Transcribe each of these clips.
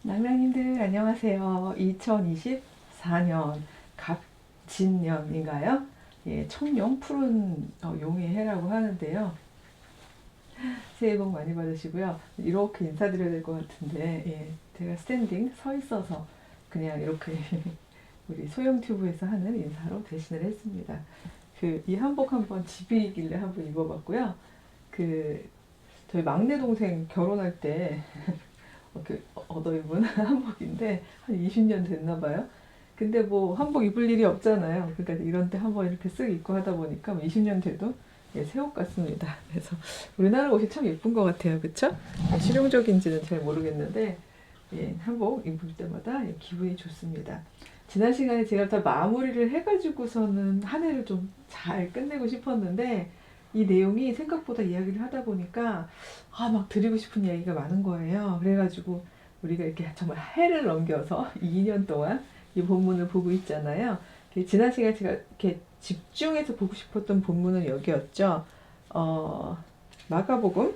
낭낭님들 안녕하세요. 2024년 갑진년인가요? 예, 청룡 푸른 용의 해라고 하는데요. 새해 복 많이 받으시고요. 이렇게 인사드려야 될 것 같은데 예, 제가 스탠딩 서 있어서 그냥 이렇게 우리 소영튜브에서 하는 인사로 대신을 했습니다. 이 한복 한번 집이길래 한번 입어봤고요. 저희 막내 동생 결혼할 때 이렇게 얻어 입은 한복인데 한 20년 됐나 봐요. 근데 뭐 한복 입을 일이 없잖아요. 그러니까 이런 때 한번 이렇게 쓱 입고 하다 보니까 20년 돼도 예, 새 옷 같습니다. 그래서 우리나라 옷이 참 예쁜 것 같아요. 그쵸? 실용적인지는 잘 모르겠는데 예, 한복 입을 때마다 예, 기분이 좋습니다. 지난 시간에 제가 다 마무리를 해가지고서는 한 해를 좀 잘 끝내고 싶었는데 이 내용이 생각보다 이야기를 하다 보니까 막 드리고 싶은 이야기가 많은 거예요. 그래가지고 우리가 이렇게 정말 해를 넘겨서 2년 동안 이 본문을 보고 있잖아요. 지난 시간에 제가 이렇게 집중해서 보고 싶었던 본문은 여기였죠. 마가복음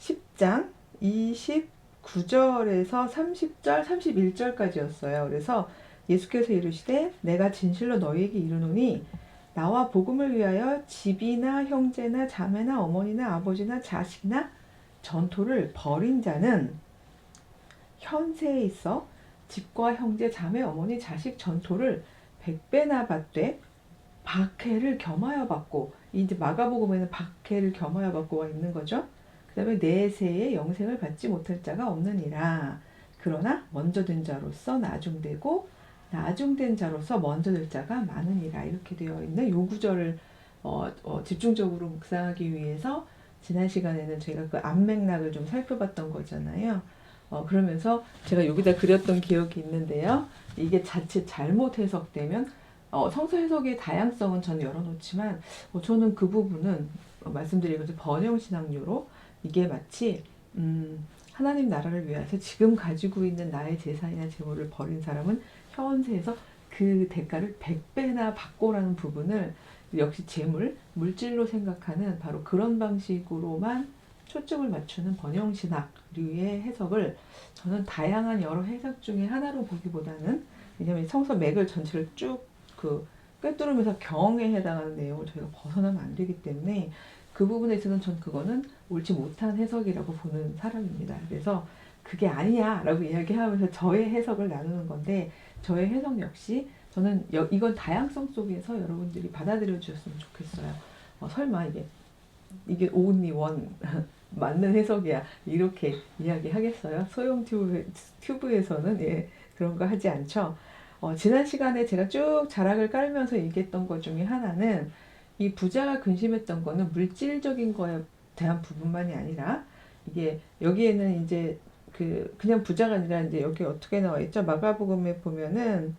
10장 29절에서 30절, 31절까지였어요. 그래서 예수께서 이르시되 내가 진실로 너희에게 이르노니 나와 복음을 위하여 집이나 형제나 자매나 어머니나 아버지나 자식이나 전토를 벌인 자는 현세에 있어 집과 형제 자매 어머니 자식 전토를 100배나 받되 박해를 겸하여 받고, 이제 마가복음에는 박해를 겸하여 받고가 있는 거죠. 그 다음에 내세에 영생을 받지 못할 자가 없느니라. 그러나 먼저 된 자로서 나중되고 나중된 자로서 먼저 될 자가 많으니라. 이렇게 되어 있는 요 구절을 집중적으로 묵상하기 위해서 지난 시간에는 제가 그 앞맥락을 좀 살펴봤던 거잖아요. 그러면서 제가 여기다 그렸던 기억이 있는데요. 이게 자칫 잘못 해석되면 성서 해석의 다양성은 전 열어놓지만 저는 그 부분은 말씀드린 것처럼 번영신학류로 이게 마치 하나님 나라를 위해서 지금 가지고 있는 나의 재산이나 재물을 버린 사람은 현세에서 그 대가를 100배나 받고라는 부분을 역시 재물, 물질로 생각하는 바로 그런 방식으로만 초점을 맞추는 번영신학류의 해석을 저는 다양한 여러 해석 중에 하나로 보기보다는, 왜냐하면 성서 맥을 전체를 쭉 꿰뚫으면서 경에 해당하는 내용을 저희가 벗어나면 안 되기 때문에 그 부분에 있어서는 전 그거는 옳지 못한 해석이라고 보는 사람입니다. 그래서 그게 아니야 라고 이야기하면서 저의 해석을 나누는 건데, 저의 해석 역시 저는 이건 다양성 속에서 여러분들이 받아들여 주셨으면 좋겠어요. 설마 이게 only one 맞는 해석이야 이렇게 이야기하겠어요? 소형 튜브에서는 예, 그런 거 하지 않죠. 지난 시간에 제가 쭉 자락을 깔면서 얘기했던 것 중에 하나는, 이 부자가 근심했던 거는 물질적인 거에 대한 부분만이 아니라, 이게 여기에는 이제 그냥 부자가 아니라 이제 여기 어떻게 나와 있죠? 마가복음에 보면은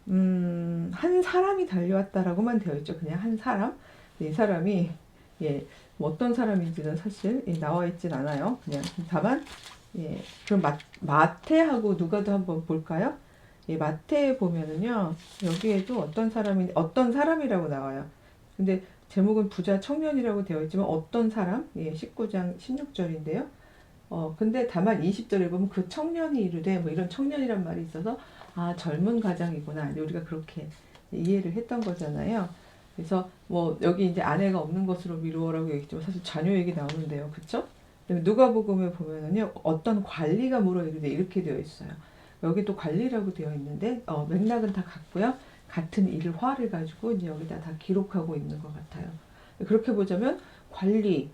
한 사람이 달려왔다라고만 되어 있죠. 그냥 한 사람. 이 사람이 예, 뭐 어떤 사람인지는 사실 나와 있진 않아요. 그냥 다만 예, 그럼 마태하고 누가도 한번 볼까요? 예, 마태에 보면은요, 여기에도 어떤 사람이라고 나와요. 근데 제목은 부자 청년이라고 되어 있지만 어떤 사람? 예, 19장 16절인데요. 근데 다만 20절에 보면 그 청년이 이르되, 뭐 이런 청년이란 말이 있어서 젊은 가장이구나. 우리가 그렇게 이해를 했던 거잖아요. 그래서 뭐 여기 이제 아내가 없는 것으로 미루어라고 얘기했지만 사실 자녀 얘기 나오는데요. 그쵸? 누가복음에 보면은요, 어떤 관리가 물어 이르되 이렇게 되어 있어요. 여기 또 관리라고 되어 있는데 맥락은 다 같고요. 같은 일화를 가지고 이제 여기다 다 기록하고 있는 것 같아요. 그렇게 보자면 관리,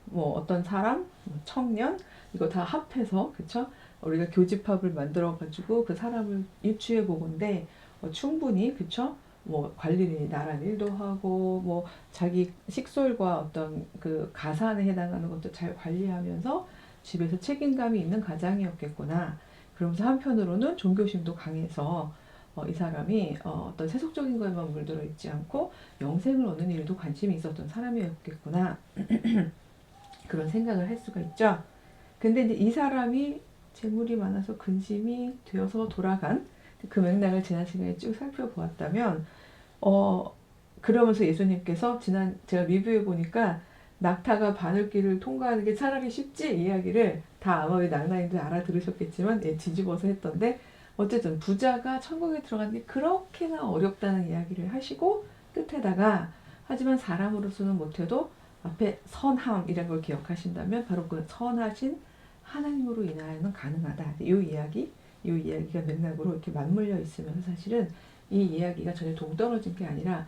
뭐 어떤 사람, 청년, 이거 다 합해서, 그쵸? 우리가 교집합을 만들어 가지고 그 사람을 유추해 보건데 충분히, 그쵸? 뭐 관리인이 나란 일도 하고 뭐 자기 식솔과 어떤 그 가산에 해당하는 것도 잘 관리하면서 집에서 책임감이 있는 가장이었겠구나. 그러면서 한편으로는 종교심도 강해서 이 사람이 어떤 세속적인 것에만 물들어 있지 않고 영생을 얻는 일도 관심이 있었던 사람이었겠구나. 그런 생각을 할 수가 있죠. 근데 이제 이 사람이 재물이 많아서 근심이 되어서 돌아간 그 맥락을 지난 시간에 쭉 살펴보았다면, 그러면서 예수님께서 지난 제가 리뷰해 보니까 낙타가 바늘길을 통과하는 게 차라리 쉽지 이야기를 다 아마 우리 낙나인들 알아들으셨겠지만 뒤집어서 했던데 어쨌든 부자가 천국에 들어가는 게 그렇게나 어렵다는 이야기를 하시고 끝에다가 하지만 사람으로서는 못해도 앞에 선함이라는 걸 기억하신다면 바로 그 선하신 하나님으로 인하여는 가능하다. 이 이야기가 맥락으로 이렇게 맞물려 있으면서 사실은 이 이야기가 전혀 동떨어진 게 아니라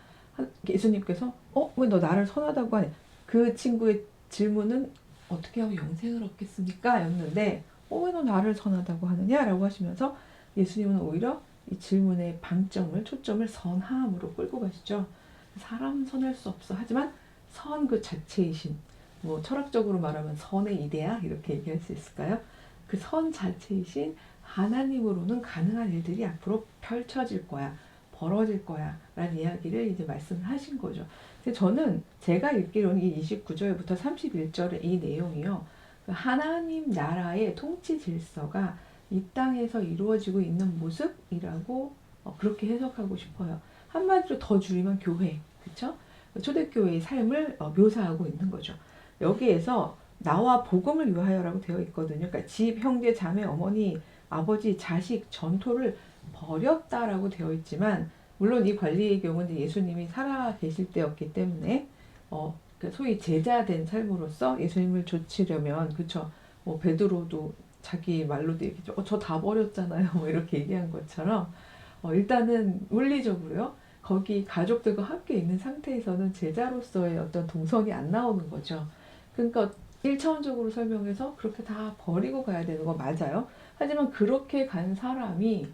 예수님께서 왜 너 나를 선하다고 하냐? 그 친구의 질문은 어떻게 하면 영생을 얻겠습니까? 였는데 왜 너 나를 선하다고 하느냐? 라고 하시면서 예수님은 오히려 이 질문의 방점을 초점을 선함으로 끌고 가시죠. 사람 선할 수 없어. 하지만 선 그 자체이신 뭐 철학적으로 말하면 선의 이데아 이렇게 얘기할 수 있을까요? 그 선 자체이신 하나님으로는 가능한 일들이 앞으로 펼쳐질 거야. 벌어질 거야. 라는 이야기를 이제 말씀을 하신 거죠. 근데 저는 제가 읽기로는 이 29절부터 31절의 이 내용이요. 하나님 나라의 통치 질서가 이 땅에서 이루어지고 있는 모습이라고 그렇게 해석하고 싶어요. 한마디로 더 줄이면 교회, 그렇죠? 초대교회의 삶을 묘사하고 있는 거죠. 여기에서 나와 복음을 위하여라고 되어 있거든요. 그러니까 집, 형제, 자매, 어머니, 아버지, 자식, 전토를 버렸다라고 되어 있지만 물론 이 관리의 경우는 예수님이 살아 계실 때였기 때문에 소위 제자된 삶으로서 예수님을 좇으려면 그쵸? 뭐 베드로도 자기 말로도 얘기죠. 저 다 버렸잖아요. 뭐 이렇게 얘기한 것처럼 일단은 물리적으로요. 거기 가족들과 함께 있는 상태에서는 제자로서의 어떤 동선이 안 나오는 거죠. 그러니까 1차원적으로 설명해서 그렇게 다 버리고 가야 되는 거 맞아요. 하지만 그렇게 간 사람이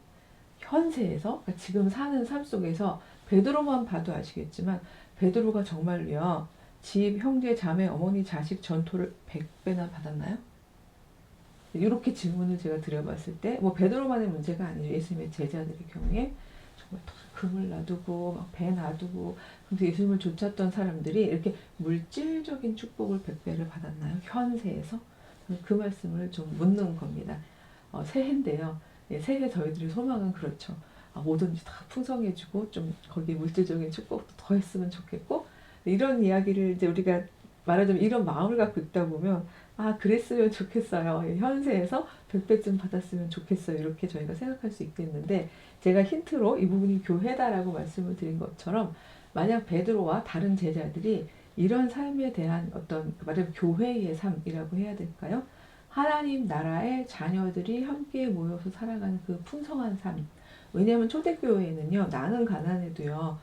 현세에서 그러니까 지금 사는 삶 속에서 베드로만 봐도 아시겠지만 베드로가 정말요. 집, 형제, 자매, 어머니, 자식 전토를 100배나 받았나요? 이렇게 질문을 제가 드려봤을 때 뭐 베드로만의 문제가 아니죠. 예수님의 제자들의 경우에 정말 금을 놔두고 막 배 놔두고 근데 예수님을 쫓았던 사람들이 이렇게 물질적인 축복을 100배를 받았나요? 현세에서? 그 말씀을 좀 묻는 겁니다. 새해인데요. 새해 저희들의 소망은 그렇죠. 뭐든지 다 풍성해지고 좀 거기에 물질적인 축복도 더 했으면 좋겠고 이런 이야기를 이제 우리가 말하자면 이런 마음을 갖고 있다 보면 그랬으면 좋겠어요. 현세에서 100배쯤 받았으면 좋겠어요. 이렇게 저희가 생각할 수 있겠는데 제가 힌트로 이 부분이 교회다라고 말씀을 드린 것처럼 만약 베드로와 다른 제자들이 이런 삶에 대한 어떤 말하자면 교회의 삶이라고 해야 될까요? 하나님 나라의 자녀들이 함께 모여서 살아가는 그 풍성한 삶. 왜냐하면 초대교회에는요, 나는 가난해도요,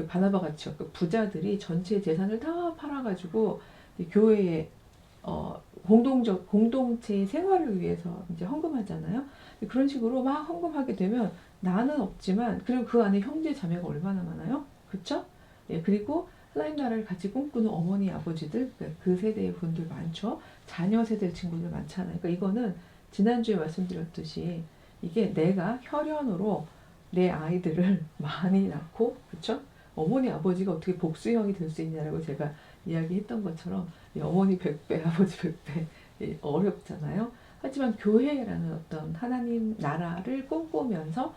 바나바 같이 부자들이 전체 재산을 다 팔아가지고 교회에 공동체의 생활을 위해서 이제 헌금하잖아요. 그런 식으로 막 헌금하게 되면 나는 없지만 그리고 그 안에 형제 자매가 얼마나 많아요, 그렇죠? 그리고 하나님 나라를 같이 꿈꾸는 어머니 아버지들 그 세대의 분들 많죠. 자녀 세대 친구들 많잖아요. 그러니까 이거는 지난주에 말씀드렸듯이 이게 내가 혈연으로 내 아이들을 많이 낳고 그렇죠? 어머니 아버지가 어떻게 복수형이 될 수 있냐라고 제가 이야기했던 것처럼 어머니 100배 아버지 100배 어렵잖아요. 하지만 교회라는 어떤 하나님 나라를 꿈꾸면서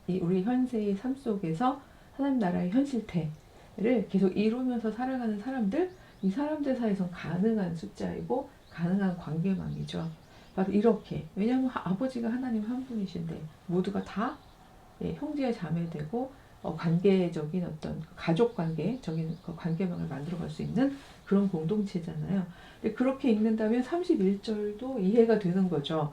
우리 현세의 삶 속에서 하나님 나라의 현실태를 계속 이루면서 살아가는 사람들 이 사람들 사이에서 가능한 숫자이고 가능한 관계망이죠. 바로 이렇게 왜냐하면 아버지가 하나님 한 분이신데 모두가 다 형제 자매되고 관계적인 어떤 가족 관계적인 관계망을 만들어갈 수 있는 그런 공동체잖아요. 근데 그렇게 읽는다면 31절도 이해가 되는 거죠.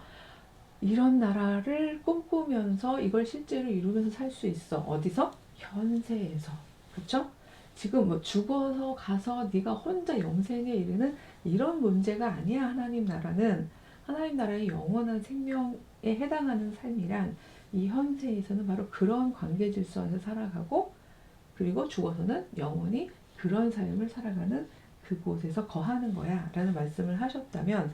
이런 나라를 꿈꾸면서 이걸 실제로 이루면서 살 수 있어. 어디서? 현세에서. 그렇죠? 지금 뭐 죽어서 가서 네가 혼자 영생에 이르는 이런 문제가 아니야. 하나님 나라의 영원한 생명에 해당하는 삶이란 이 현세에서는 바로 그런 관계 질서에서 살아가고 그리고 죽어서는 영원히 그런 삶을 살아가는 그곳에서 거하는 거야 라는 말씀을 하셨다면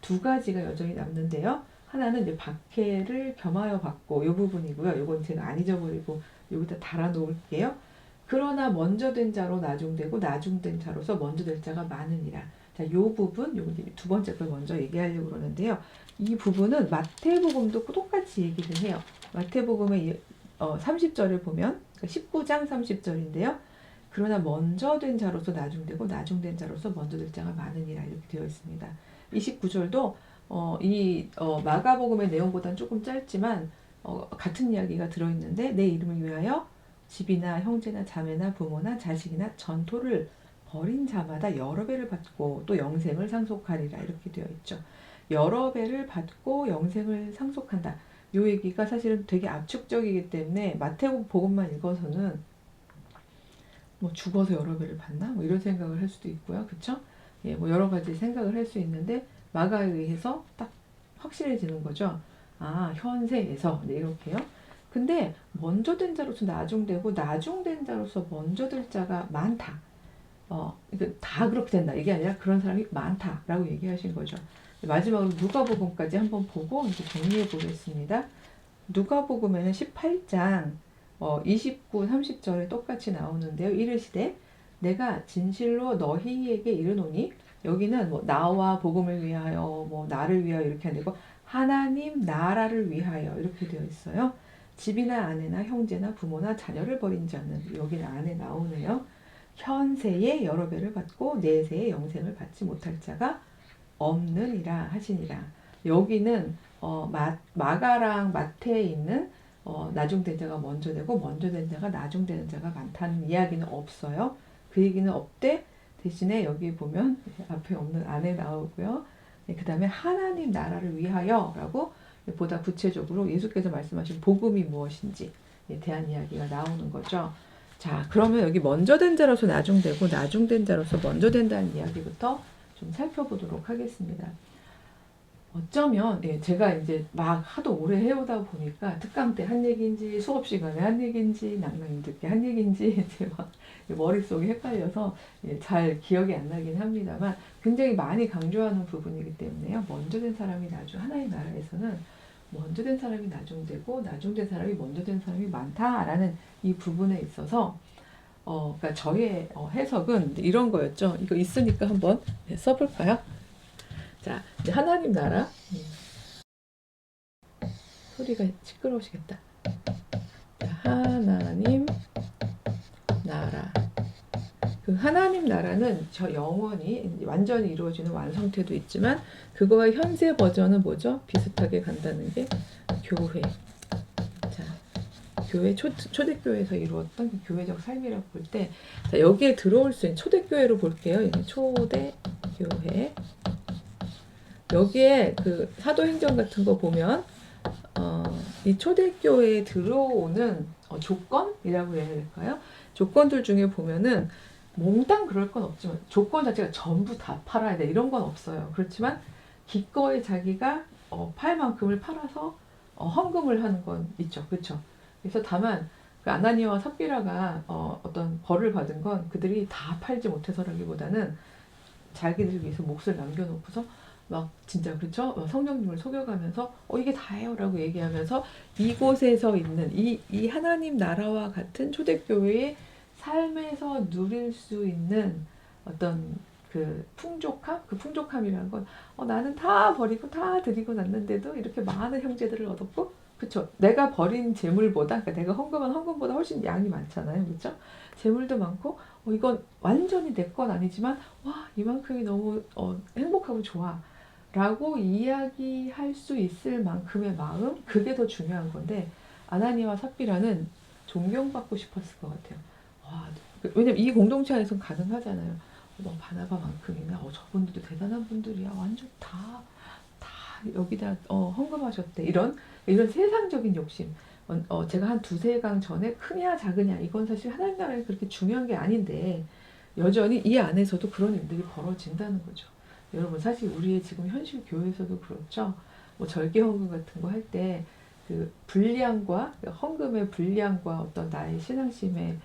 두 가지가 여전히 남는데요. 하나는 이제 박해를 겸하여 받고 이 부분이고요. 이건 제가 안 잊어버리고 여기다 달아 놓을게요. 그러나 먼저 된 자로 나중되고 나중된 자로서 먼저 될 자가 많으니라. 자, 이 부분, 요거 두 번째 걸 먼저 얘기하려고 그러는데요. 이 부분은 마태복음도 똑같이 얘기를 해요. 마태복음의 30절을 보면 그러니까 19장 30절인데요. 그러나 먼저 된 자로서 나중되고 나중된 자로서 먼저 될 자가 많으니라 이렇게 되어 있습니다. 29절도 마가복음의 내용보다는 조금 짧지만 같은 이야기가 들어있는데 내 이름을 위하여 집이나 형제나 자매나 부모나 자식이나 전토를 벌인 자마다 여러 배를 받고 또 영생을 상속하리라 이렇게 되어 있죠. 여러 배를 받고 영생을 상속한다. 이 얘기가 사실은 되게 압축적이기 때문에 마태복음만 읽어서는 뭐 죽어서 여러 배를 받나? 뭐 이런 생각을 할 수도 있고요. 그쵸? 예, 뭐 여러 가지 생각을 할 수 있는데 마가에 의해서 딱 확실해지는 거죠. 아, 현세에서 네, 이렇게요. 근데 먼저 된 자로서 나중되고 나중된 자로서 먼저 될 자가 많다. 다 그렇게 된다. 이게 아니라 그런 사람이 많다라고 얘기하신 거죠. 마지막으로 누가복음까지 한번 보고 이제 정리해 보겠습니다. 누가복음에는 18장 29, 30절에 똑같이 나오는데요. 이르시되 내가 진실로 너희에게 이르노니 여기는 뭐 나와 복음을 위하여 뭐 나를 위하여 이렇게 아니고 하나님 나라를 위하여 이렇게 되어 있어요. 집이나 아내나 형제나 부모나 자녀를 버린 자는 여기 안에 나오네요. 현세에 여러 배를 받고 내세에 영생을 받지 못할 자가 없느니라 하시니라. 여기는 마가랑 마태에 있는 나중된 자가 먼저 되고 먼저 된 자가 나중되는 자가 많다는 이야기는 없어요. 그 얘기는 없대. 대신에 여기 보면 앞에 없는 안에 나오고요. 그 다음에 하나님 나라를 위하여 라고 보다 구체적으로 예수께서 말씀하신 복음이 무엇인지에 대한 이야기가 나오는 거죠. 자, 그러면 여기 먼저 된 자로서 나중되고 나중된 자로서 먼저 된다는 이야기부터 좀 살펴보도록 하겠습니다. 어쩌면 제가 이제 막 하도 오래 해오다 보니까 특강 때 한 얘기인지 수업 시간에 한 얘기인지 낭낭이 듣게 한 얘기인지 이제 막 머릿속이 헷갈려서 잘 기억이 안 나긴 합니다만 굉장히 많이 강조하는 부분이기 때문에요. 먼저 된 사람이 하나님 나라에서는 먼저 된 사람이 나중되고 나중된 사람이 먼저 된 사람이 많다라는 이 부분에 있어서 그러니까 저의 해석은 이런 거였죠. 이거 있으니까 한번 써볼까요? 자, 이제 하나님 나라. 소리가 시끄러우시겠다. 자, 하나님 나라. 그 하나님 나라는 저 영원히 완전히 이루어지는 완성태도 있지만 그거와 현세 버전은 뭐죠? 비슷하게 간다는 게 교회. 자, 교회 초대교회에서 이루었던 그 교회적 삶이라고 볼 때, 자, 여기에 들어올 수 있는 초대교회로 볼게요. 이게 초대교회. 여기에 그 사도행전 같은 거 보면 이 초대교회에 들어오는 조건이라고 해야 될까요? 조건들 중에 보면은 몽땅 그럴 건 없지만 조건 자체가 전부 다 팔아야 돼 이런 건 없어요. 그렇지만 기꺼이 자기가 팔 만큼을 팔아서 헌금을 하는 건 있죠. 그렇죠? 그래서 다만 그 아나니아와 삽비라가 어떤 벌을 받은 건 그들이 다 팔지 못해서라기보다는 자기들 위해서 몫을 남겨놓고서 막 진짜 그렇죠? 성령님을 속여가면서 이게 다예요 라고 얘기하면서 이곳에서 있는 이 하나님 나라와 같은 초대교회의 삶에서 누릴 수 있는 어떤 그 풍족함? 그 풍족함이라는 건 나는 다 버리고 다 드리고 났는데도 이렇게 많은 형제들을 얻었고 그쵸? 내가 버린 재물보다 그러니까 내가 헌금한 헌금보다 훨씬 양이 많잖아요. 그쵸? 재물도 많고 이건 완전히 내 건 아니지만 와 이만큼이 너무 행복하고 좋아 라고 이야기할 수 있을 만큼의 마음 그게 더 중요한 건데 아나니아와 삽비라는 존경받고 싶었을 것 같아요. 와, 왜냐면 이 공동체 안에서는 가능하잖아요. 바나바만큼이나 저분들도 대단한 분들이야. 완전 다 여기다 헌금하셨대. 이런 세상적인 욕심. 제가 한 두세 강 전에 크냐 작으냐 이건 사실 하나님 나라에 그렇게 중요한 게 아닌데 여전히 이 안에서도 그런 일들이 벌어진다는 거죠. 여러분 사실 우리의 지금 현실 교회에서도 그렇죠. 뭐 절개 헌금 같은 거 할 때 그 분량과 헌금의 분량과 어떤 나의 신앙심의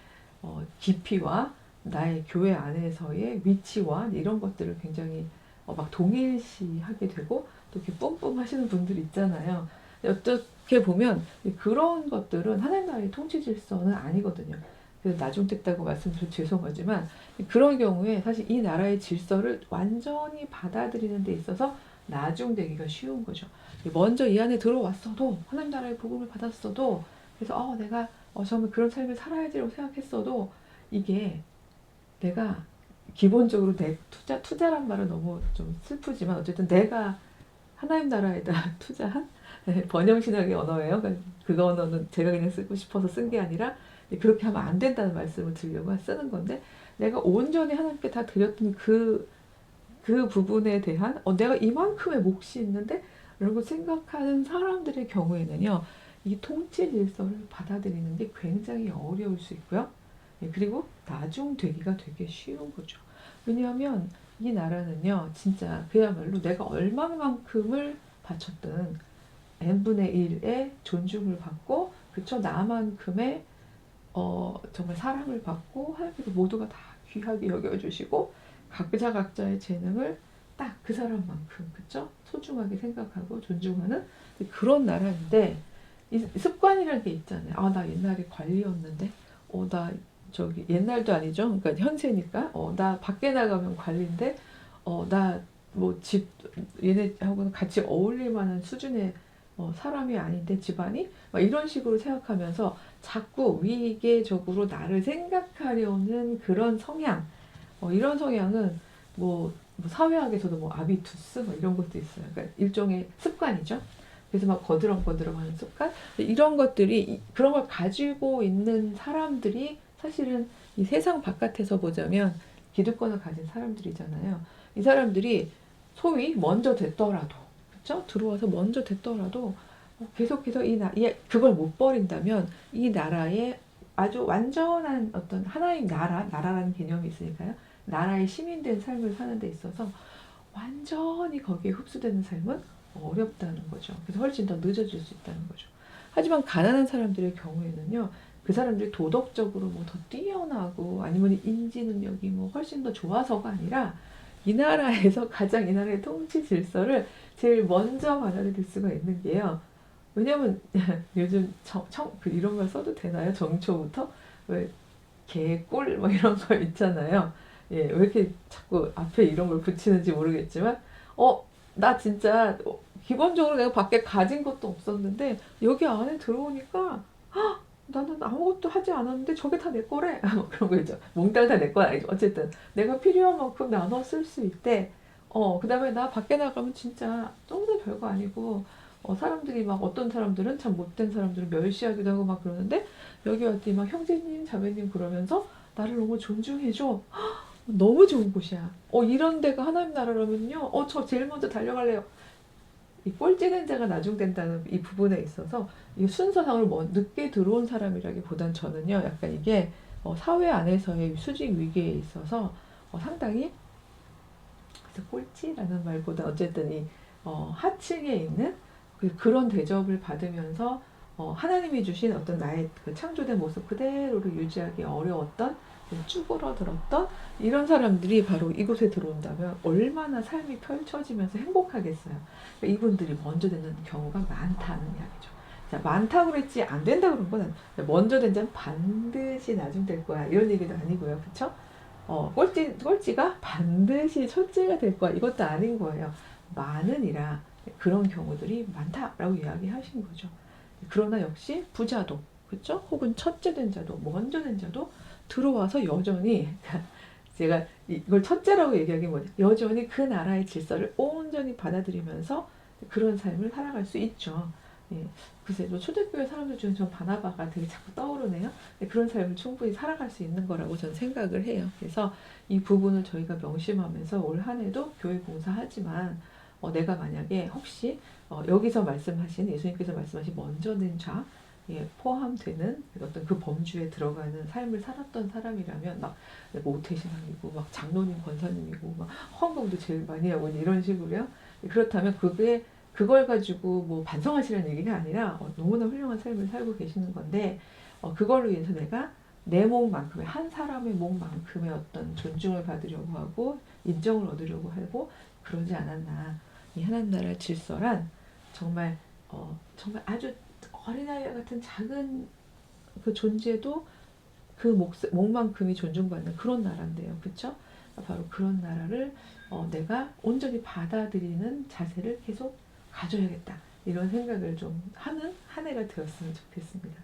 깊이와 나의 교회 안에서의 위치와 이런 것들을 굉장히 막 동일시하게 되고 또 이렇게 뿜뿜 하시는 분들이 있잖아요. 어떻게 보면 그런 것들은 하나님 나라의 통치 질서는 아니거든요. 그래서 나중됐다고 말씀드려 죄송하지만 그런 경우에 사실 이 나라의 질서를 완전히 받아들이는 데 있어서 나중되기가 쉬운 거죠. 먼저 이 안에 들어왔어도 하나님 나라의 복음을 받았어도 그래서 내가 처음에 그런 삶을 살아야지라고 생각했어도 이게 내가 기본적으로 내 투자란 말은 너무 좀 슬프지만 어쨌든 내가 하나님 나라에다 투자한 번영신학의 언어예요. 그 언어는 제가 그냥 쓰고 싶어서 쓴 게 아니라 그렇게 하면 안 된다는 말씀을 드리려고 쓰는 건데 내가 온전히 하나님께 다 드렸던 그 부분에 대한 내가 이만큼의 몫이 있는데 라고 생각하는 사람들의 경우에는요. 이 통치 질서를 받아들이는 게 굉장히 어려울 수 있고요. 그리고 나중되기가 되게 쉬운 거죠. 왜냐하면 이 나라는요. 진짜 그야말로 내가 얼마만큼을 바쳤든 n분의 1의 존중을 받고 그쵸? 나만큼의 정말 사랑을 받고 하나님께서 모두가 다 귀하게 여겨주시고 각자의 재능을 딱 그 사람만큼 그쵸? 소중하게 생각하고 존중하는 그런 나라인데 이 습관이라는 게 있잖아요. 나 옛날에 관리였는데 나 저기 옛날도 아니죠. 그러니까 현세니까 나 밖에 나가면 관리인데 나 뭐 집 얘네하고는 같이 어울릴 만한 수준의 사람이 아닌데 집안이 막 이런 식으로 생각하면서 자꾸 위계적으로 나를 생각하려는 그런 성향 이런 성향은 뭐 사회학에서도 뭐 아비투스 뭐 이런 것도 있어요. 그러니까 일종의 습관이죠. 그래서 막 거드렁거드렁하는 습관 이런 것들이 그런 걸 가지고 있는 사람들이 사실은 이 세상 바깥에서 보자면 기득권을 가진 사람들이잖아요. 이 사람들이 소위 먼저 됐더라도 그렇죠? 들어와서 먼저 됐더라도 계속해서 그걸 못 버린다면 이 나라의 아주 완전한 어떤 하나의 나라라는 개념이 있으니까요. 나라의 시민된 삶을 사는 데 있어서 완전히 거기에 흡수되는 삶은 어렵다는 거죠. 그래서 훨씬 더 늦어질 수 있다는 거죠. 하지만 가난한 사람들의 경우에는요. 그 사람들이 도덕적으로 뭐 더 뛰어나고 아니면 인지 능력이 뭐 훨씬 더 좋아서가 아니라 이 나라에서 가장 이 나라의 통치 질서를 제일 먼저 받아들일 수가 있는 게요. 왜냐면 요즘 이런 걸 써도 되나요? 정초부터? 왜 개꿀 뭐 이런 거 있잖아요. 왜 이렇게 자꾸 앞에 이런 걸 붙이는지 모르겠지만 나 진짜 기본적으로 내가 밖에 가진 것도 없었는데 여기 안에 들어오니까 나는 아무것도 하지 않았는데 저게 다 내 거래. 그런 거 있죠. 몽땅 다 내 건 아니죠. 어쨌든 내가 필요한 만큼 나눠 쓸 수 있대. 그 다음에 나 밖에 나가면 진짜 너무 별거 아니고 사람들이 막 어떤 사람들은 참 못된 사람들은 멸시하기도 하고 막 그러는데 여기 왔더니 막 형제님 자매님 그러면서 나를 너무 존중해줘. 너무 좋은 곳이야. 이런 데가 하나님 나라라면요. 저 제일 먼저 달려갈래요. 이 꼴찌된 자가 나중된다는 이 부분에 있어서 이 순서상으로 늦게 들어온 사람이라기보단 저는요. 약간 이게 사회 안에서의 수직 위기에 있어서 상당히 그래서 꼴찌라는 말보다 어쨌든 이 하층에 있는 그런 대접을 받으면서 하나님이 주신 어떤 나의 그 창조된 모습 그대로를 유지하기 어려웠던 쭈그러들었던 이런 사람들이 바로 이곳에 들어온다면 얼마나 삶이 펼쳐지면서 행복하겠어요. 그러니까 이분들이 먼저 되는 경우가 많다는 이야기죠. 자, 많다고 그랬지 안 된다고 그런 건 먼저 된 자는 반드시 나중 될 거야 이런 얘기도 아니고요. 그쵸? 꼴찌가 반드시 첫째가 될 거야 이것도 아닌 거예요. 많으니라 그런 경우들이 많다라고 이야기하신 거죠. 그러나 역시 부자도 그렇죠? 혹은 첫째 된 자도 먼저 된 자도 들어와서 여전히 제가 이걸 첫째라고 얘기하기 뭐죠? 여전히 그 나라의 질서를 온전히 받아들이면서 그런 삶을 살아갈 수 있죠. 글쎄, 초대교회 사람들 중에 전 바나바가 되게 자꾸 떠오르네요. 그런 삶을 충분히 살아갈 수 있는 거라고 저는 생각을 해요. 그래서 이 부분을 저희가 명심하면서 올 한 해도 교회 봉사하지만 내가 만약에 혹시 여기서 말씀하신 예수님께서 말씀하신 먼저 된 자 포함되는 어떤 그 범주에 들어가는 삶을 살았던 사람이라면 막 모태신앙이고 막 장로님 권사님이고 막 헌금도 제일 많이 하고 이런 식으로요. 그렇다면 그걸 가지고 뭐 반성하시라는 얘기가 아니라 너무나 훌륭한 삶을 살고 계시는 건데 그걸로 인해서 내가 내 몸만큼의 한 사람의 몸만큼의 어떤 존중을 받으려고 하고 인정을 얻으려고 하고 그러지 않았나. 이 하나님 나라 질서란 정말 아주 어린아이와 같은 작은 그 존재도 그 목만큼이 존중받는 그런 나라인데요. 그렇죠? 바로 그런 나라를 내가 온전히 받아들이는 자세를 계속 가져야겠다. 이런 생각을 좀 하는 한 해가 되었으면 좋겠습니다.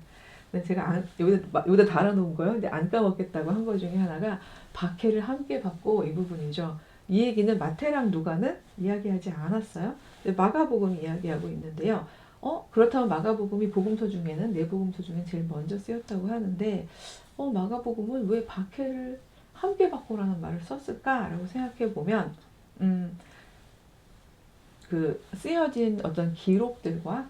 근데 제가 여기다 달아놓은 거예요. 근데 안 까먹겠다고 한 거 중에 하나가 박해를 함께 받고 이 부분이죠. 이 얘기는 마태랑 누가는 이야기하지 않았어요. 마가복음이 이야기하고 있는데요. 그렇다면 마가복음이 복음서 중에는 네 복음서 중에 제일 먼저 쓰였다고 하는데 마가복음은 왜 박해를 함께 받고라는 말을 썼을까라고 생각해 보면 그 쓰여진 어떤 기록들과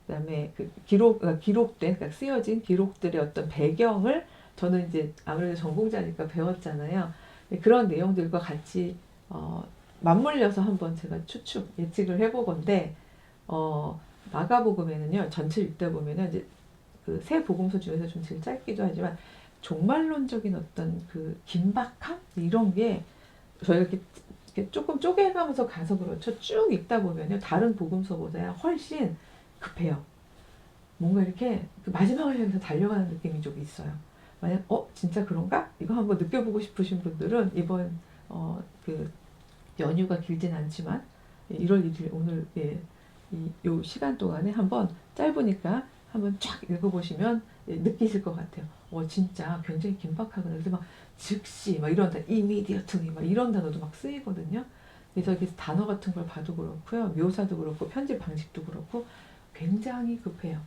그다음에 기록된 그러니까 쓰여진 기록들의 어떤 배경을 저는 이제 아무래도 전공자니까 배웠잖아요. 그런 내용들과 같이 맞물려서 한번 제가 예측을 해보건데 마가복음에는요 전체 읽다 보면은 이제 그 세 복음서 중에서 좀 제일 짧기도 하지만 종말론적인 어떤 그 긴박함 이런 게 저희가 이렇게 조금 쪼개가면서 가서 그렇죠. 쭉 읽다 보면요 다른 복음서보다 훨씬 급해요. 뭔가 이렇게 그 마지막을 향해서 달려가는 느낌이 좀 있어요. 만약 진짜 그런가? 이거 한번 느껴보고 싶으신 분들은 이번 그 연휴가 길진 않지만 1월 1일 오늘 요 시간 동안에 한번 짧으니까 한번 쫙 읽어보시면 느끼실 것 같아요. 진짜 굉장히 긴박하거든요. 그래서 막 즉시 막 이런 단어, immediately 막 이런 단어도 막 쓰이거든요. 그래서 이게 단어 같은 걸 봐도 그렇고요. 묘사도 그렇고 편집 방식도 그렇고 굉장히 급해요.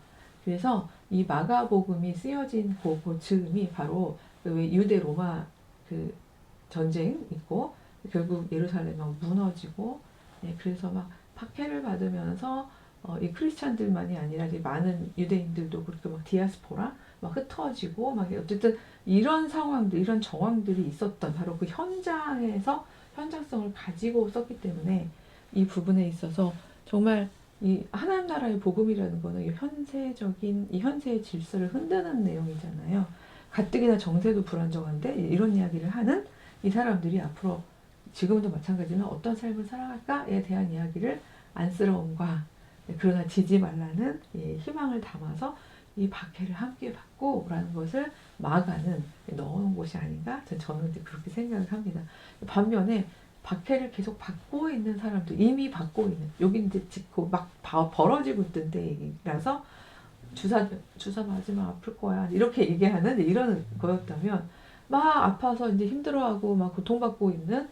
그래서 이 마가복음이 쓰여진 그 즈음이 바로 왜 유대 로마 그 전쟁 있고 결국 예루살렘이 막 무너지고 그래서 막 박해를 받으면서 이 크리스찬들만이 아니라 이제 많은 유대인들도 그렇게 막 디아스포라 막 흩어지고 막 어쨌든 이런 상황들 이런 정황들이 있었던 바로 그 현장에서 현장성을 가지고 썼기 때문에 이 부분에 있어서 정말 이 하나님 나라의 복음이라는 거는 이 현세의 질서를 흔드는 내용이잖아요. 가뜩이나 정세도 불안정한데 이런 이야기를 하는 이 사람들이 앞으로 지금도 마찬가지지만 어떤 삶을 살아갈까에 대한 이야기를 안쓰러움과 그러나 지지 말라는 희망을 담아서 이 박해를 함께 받고라는 것을 마가는 넣어놓은 곳이 아닌가 저는 이제 그렇게 생각을 합니다. 반면에 박해를 계속 받고 있는 사람도 이미 받고 있는 여기 이제 막 벌어지고 있던 때라서 주사 맞으면 아플 거야 이렇게 얘기하는 이런 거였다면 막 아파서 이제 힘들어하고 막 고통받고 있는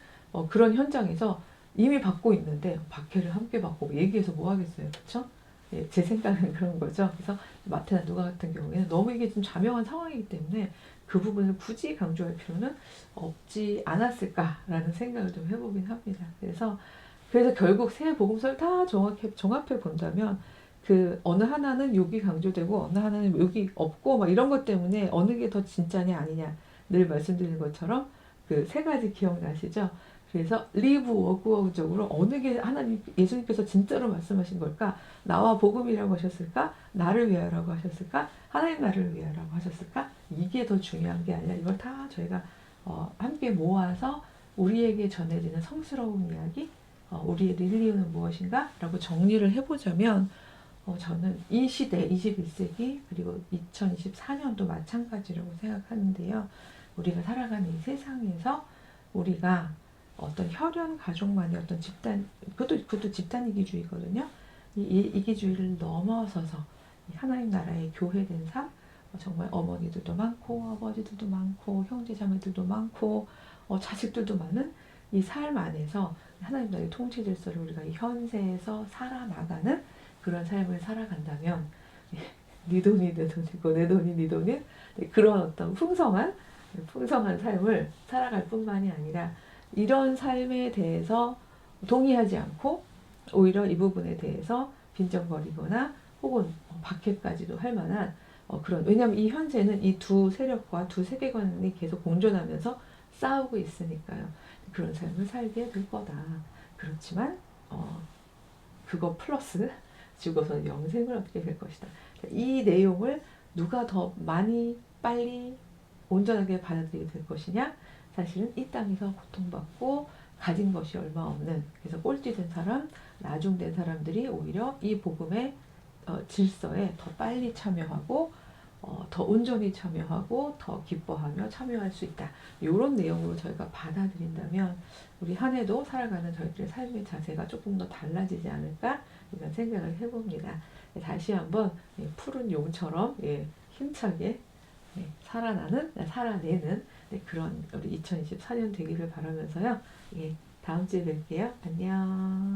그런 현장에서 이미 받고 있는데 박해를 함께 받고 얘기해서 뭐 하겠어요, 그렇죠? 제 생각은 그런 거죠. 그래서 마태나 누가 같은 경우에는 너무 이게 좀 자명한 상황이기 때문에 그 부분을 굳이 강조할 필요는 없지 않았을까라는 생각을 좀 해보긴 합니다. 그래서 결국 세 복음서를 다 종합해 본다면 그 어느 하나는 욕이 강조되고 어느 하나는 욕이 없고 막 이런 것 때문에 어느 게 더 진짜냐 아니냐 늘 말씀드리는 것처럼 그 세 가지 기억나시죠? 그래서 리브 워크워크적으로 어느 게 예수님께서 진짜로 말씀하신 걸까? 나와 복음이라고 하셨을까? 나를 위하여라고 하셨을까? 하나님 나라를 위하여라고 하셨을까? 이게 더 중요한 게 아니라 이걸 다 저희가 함께 모아서 우리에게 전해지는 성스러운 이야기, 우리의 릴리우는 무엇인가? 라고 정리를 해보자면 저는 이 시대, 21세기 그리고 2024년도 마찬가지라고 생각하는데요. 우리가 살아가는 이 세상에서 우리가 어떤 혈연 가족만의 어떤 집단, 그것도 집단 이기주의거든요. 이 이기주의를 넘어서서 하나님 나라의 교회된 삶, 정말 어머니들도 많고 아버지들도 많고 형제 자매들도 많고 자식들도 많은 이 삶 안에서 하나님 나라의 통치 질서를 우리가 이 현세에서 살아나가는 그런 삶을 살아간다면 네 돈이 내 돈이고 내 돈이 네 돈인 그런 어떤 풍성한 삶을 살아갈 뿐만이 아니라 이런 삶에 대해서 동의하지 않고 오히려 이 부분에 대해서 빈정거리거나 혹은 박해까지도 할 만한 왜냐하면 이 현재는 이 두 세력과 두 세계관이 계속 공존하면서 싸우고 있으니까요. 그런 삶을 살게 될 거다. 그렇지만 그거 플러스 죽어서 영생을 얻게 될 것이다. 이 내용을 누가 더 많이 빨리 온전하게 받아들이게 될 것이냐? 사실은 이 땅에서 고통받고 가진 것이 얼마 없는 그래서 꼴찌된 사람, 나중된 사람들이 오히려 이 복음의 질서에 더 빨리 참여하고 더 온전히 참여하고 더 기뻐하며 참여할 수 있다. 이런 내용으로 저희가 받아들인다면 우리 한 해도 살아가는 저희들의 삶의 자세가 조금 더 달라지지 않을까 이런 생각을 해봅니다. 다시 한번 푸른 용처럼 힘차게 살아내는 그런 우리 2024년 되기를 바라면서요. 다음 주에 뵐게요. 안녕.